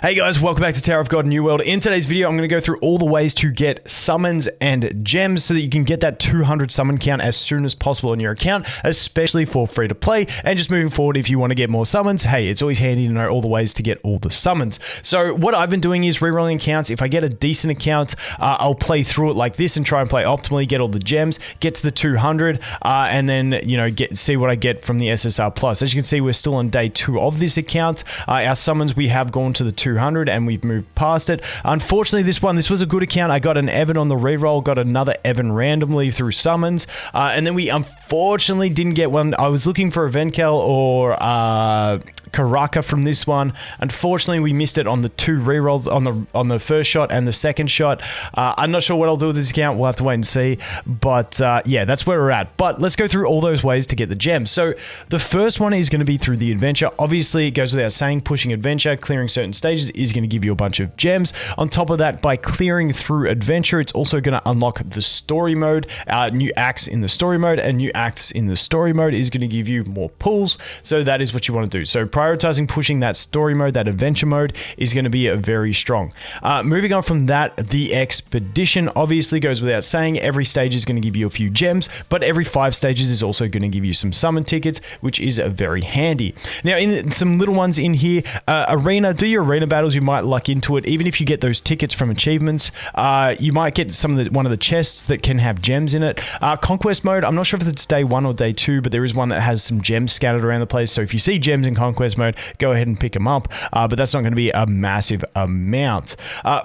Hey guys, welcome back to Tower of God New World. In today's video, I'm going to go through all the ways to get summons and gems so that you can get that 200 summon count as soon as possible on your account, especially for free to play. And just moving forward, if you want to get more summons, hey, it's always handy to know all the ways to get all the summons. So what I've been doing is rerolling accounts. If I get a decent account, I'll play through it like this and try and play optimally, get all the gems, get to the 200, and then, you know, see what I get from the SSR Plus. As you can see, we're still on day 2 of this account. Our summons, we have gone to the 200 and we've moved past it. Unfortunately, this was a good account. I got an Evan on the reroll, got another Evan randomly through summons, and then we unfortunately didn't get one. I was looking for a Venkel or Karaka from this one. Unfortunately, we missed it on the 2 rerolls, on the first shot and the second shot. I'm not sure what I'll do with this account. We'll have to wait and see. But yeah, that's where we're at. But let's go through all those ways to get the gems. So the first one is going to be through the adventure. Obviously, it goes without saying, pushing adventure, clearing certain stages is going to give you a bunch of gems. On top of that, by clearing through adventure, it's also going to unlock the story mode, new acts in the story mode, and new acts in the story mode is going to give you more pulls. So that is what you want to do. So prioritizing pushing that story mode, that adventure mode, is going to be very strong. Moving on from that, the expedition obviously goes without saying. Every stage is going to give you a few gems, but every 5 stages is also going to give you some summon tickets, which is very handy. Now, in some little ones in here, arena, do your arena battles, you might luck into it. Even if you get those tickets from achievements, you might get one of the chests that can have gems in it. Conquest mode, I'm not sure if it's day 1 or day 2, but there is one that has some gems scattered around the place. So if you see gems in conquest mode, go ahead and pick them up, but that's not going to be a massive amount.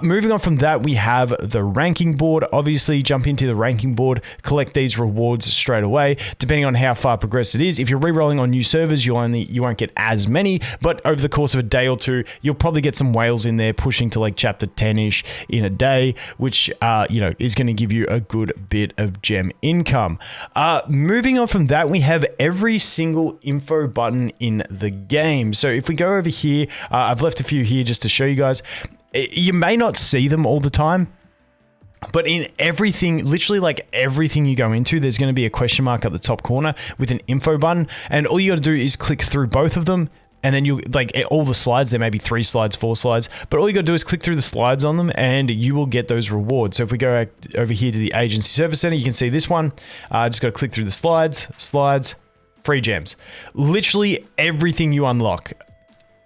Moving on from that, we have the ranking board. Obviously, jump into the ranking board, collect these rewards straight away, depending on how far progressed it is. If you're re-rolling on new servers, you won't get as many, but over the course of a day or 2, you'll probably get some whales in there pushing to like chapter 10-ish in a day, which you know, is going to give you a good bit of gem income. Moving on from that, we have every single info button in the game. So if we go over here, I've left a few here just to show you guys. You may not see them all the time, but in everything, literally like everything you go into, there's going to be a question mark at the top corner with an info button, and all you got to do is click through both of them. And then you, like all the slides, there may be 3 slides, 4 slides, but all you got to do is click through the slides on them and you will get those rewards. So if we go over here to the Agency Service Center, you can see this one. Just got to click through the slides, free gems. Literally everything you unlock,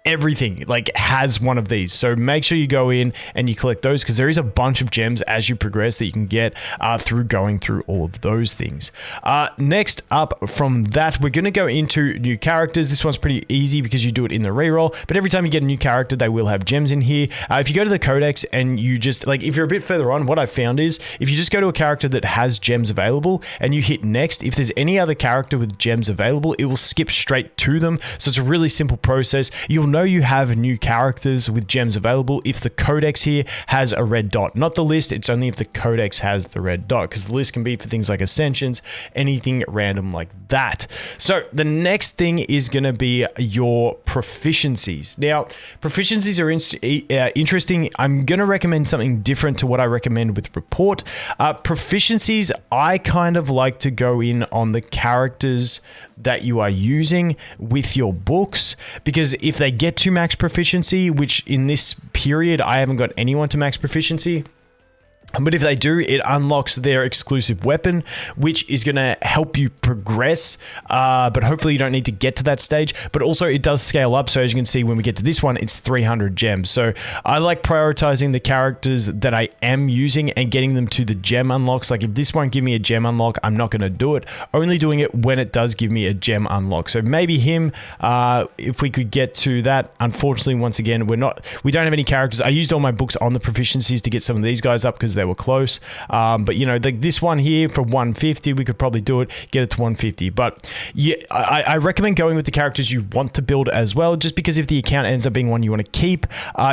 everything like has one of these. So make sure you go in and you collect those, because there is a bunch of gems as you progress that you can get through going through all of those things. Next up from that, we're going to go into new characters. This one's pretty easy because you do it in the reroll, but every time you get a new character, they will have gems in here. If you go to the codex and you just like, if you're a bit further on, what I found is if you just go to a character that has gems available and you hit next, if there's any other character with gems available, it will skip straight to them. So it's a really simple process. You'll know you have new characters with gems available if the codex here has a red dot, not the list. It's only if the codex has the red dot, because the list can be for things like ascensions, anything random like that. So the next thing is going to be your proficiencies. Now, proficiencies are interesting. I'm going to recommend something different to what I recommend with report. Proficiencies, I kind of like to go in on the characters that you are using with your books, because if they get to max proficiency, which in this period I haven't got anyone to max proficiency, but if they do, it unlocks their exclusive weapon, which is going to help you progress. But hopefully you don't need to get to that stage. But also it does scale up. So as you can see, when we get to this one, it's 300 gems. So I like prioritizing the characters that I am using and getting them to the gem unlocks. Like if this won't give me a gem unlock, I'm not going to do it. Only doing it when it does give me a gem unlock. So maybe him, if we could get to that. Unfortunately, once again, we don't have any characters. I used all my books on the proficiencies to get some of these guys up because they were close, but you know, this one here for 150, we could probably do it, get it to 150. But yeah, I recommend going with the characters you want to build as well, just because if the account ends up being one you want to keep,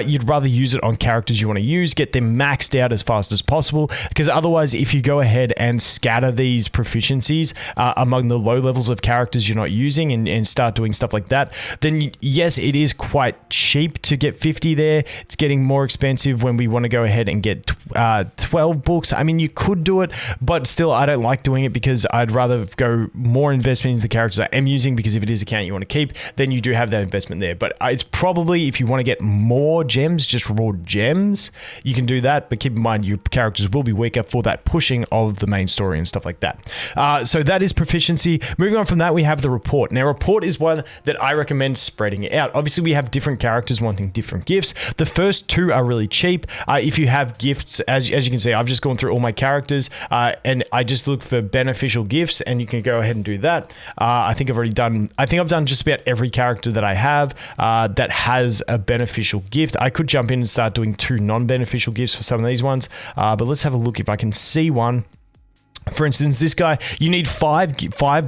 you'd rather use it on characters you want to use, get them maxed out as fast as possible, because otherwise if you go ahead and scatter these proficiencies among the low levels of characters you're not using and start doing stuff like that, then yes, it is quite cheap to get 50 there. It's getting more expensive when we want to go ahead and get 12 books. I mean, you could do it, but still, I don't like doing it because I'd rather go more investment into the characters I am using, because if it is a account you want to keep, then you do have that investment there. But it's probably, if you want to get more gems, just raw gems, you can do that. But keep in mind, your characters will be weaker for that pushing of the main story and stuff like that. So that is proficiency. Moving on from that, we have the report. Now, report is one that I recommend spreading it out. Obviously, we have different characters wanting different gifts. The first two are really cheap. If you have gifts, as you can see, I've just gone through all my characters and I just look for beneficial gifts, and you can go ahead and do that. I think I've done just about every character that I have that has a beneficial gift. I could jump in and start doing 2 non-beneficial gifts for some of these ones, but let's have a look if I can see one. For instance, this guy, you need five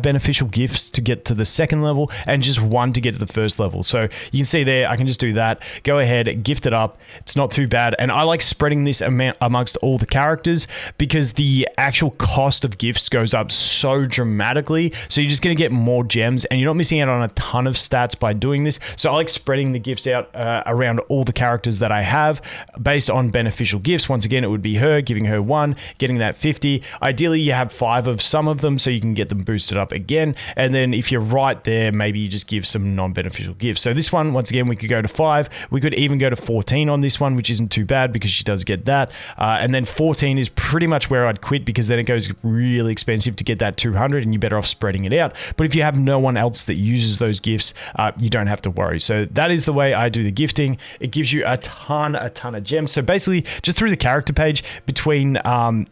beneficial gifts to get to the second level and just 1 to get to the first level. So you can see there, I can just do that. Go ahead, gift it up. It's not too bad. And I like spreading this amongst all the characters because the actual cost of gifts goes up so dramatically. So you're just going to get more gems and you're not missing out on a ton of stats by doing this. So I like spreading the gifts out around all the characters that I have based on beneficial gifts. Once again, it would be her, giving her 1, getting that 50. Ideally, you have 5 of some of them so you can get them boosted up again. And then if you're right there, maybe you just give some non-beneficial gifts. So this one, once again, we could go to 5. We could even go to 14 on this one, which isn't too bad because she does get that. And then 14 is pretty much where I'd quit because then it goes really expensive to get that 200 and you're better off spreading it out. But if you have no one else that uses those gifts, you don't have to worry. So that is the way I do the gifting. It gives you a ton of gems. So basically, just through the character page, between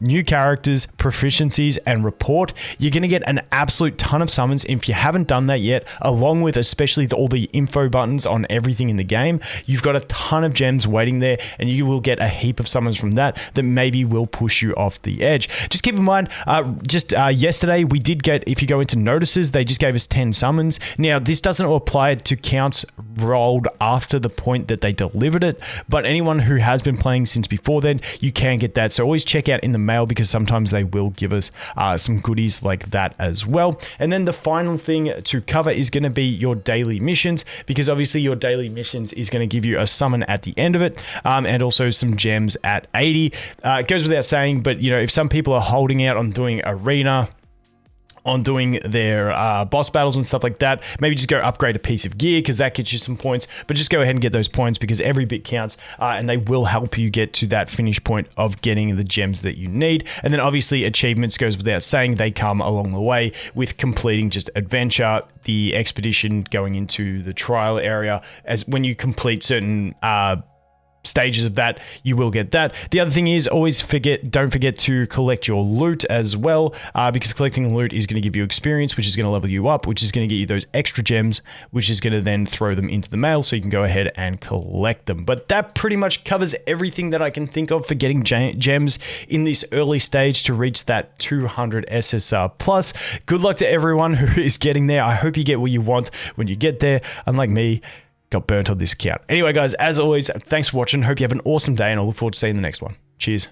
new characters, proficiencies, and report, you're going to get an absolute ton of summons. If you haven't done that yet, along with especially all the info buttons on everything in the game, you've got a ton of gems waiting there, and you will get a heap of summons from that maybe will push you off the edge. Just keep in mind, yesterday we did get, if you go into notices, they just gave us 10 summons. Now, this doesn't apply to counts rolled after the point that they delivered it, but anyone who has been playing since before then, you can get that. So always check out in the mail because sometimes they will give us some goodies like that as well. And then the final thing to cover is going to be your daily missions, because obviously your daily missions is going to give you a summon at the end of it, and also some gems at 80. It goes without saying, but you know, if some people are holding out on doing arena, on doing their boss battles and stuff like that, maybe just go upgrade a piece of gear because that gets you some points. But just go ahead and get those points because every bit counts, and they will help you get to that finish point of getting the gems that you need. And then obviously achievements, goes without saying, they come along the way with completing just adventure, the expedition, going into the trial area. As when you complete certain stages of that, you will get that. The other thing is, don't forget to collect your loot as well, because collecting loot is going to give you experience, which is going to level you up, which is going to get you those extra gems, which is going to then throw them into the mail so you can go ahead and collect them. But that pretty much covers everything that I can think of for getting gems in this early stage to reach that 200 SSR plus. Good luck to everyone who is getting there. I hope you get what you want when you get there, unlike me, got burnt on this account. Anyway, guys, as always, thanks for watching. Hope you have an awesome day, and I look forward to seeing you in the next one. Cheers.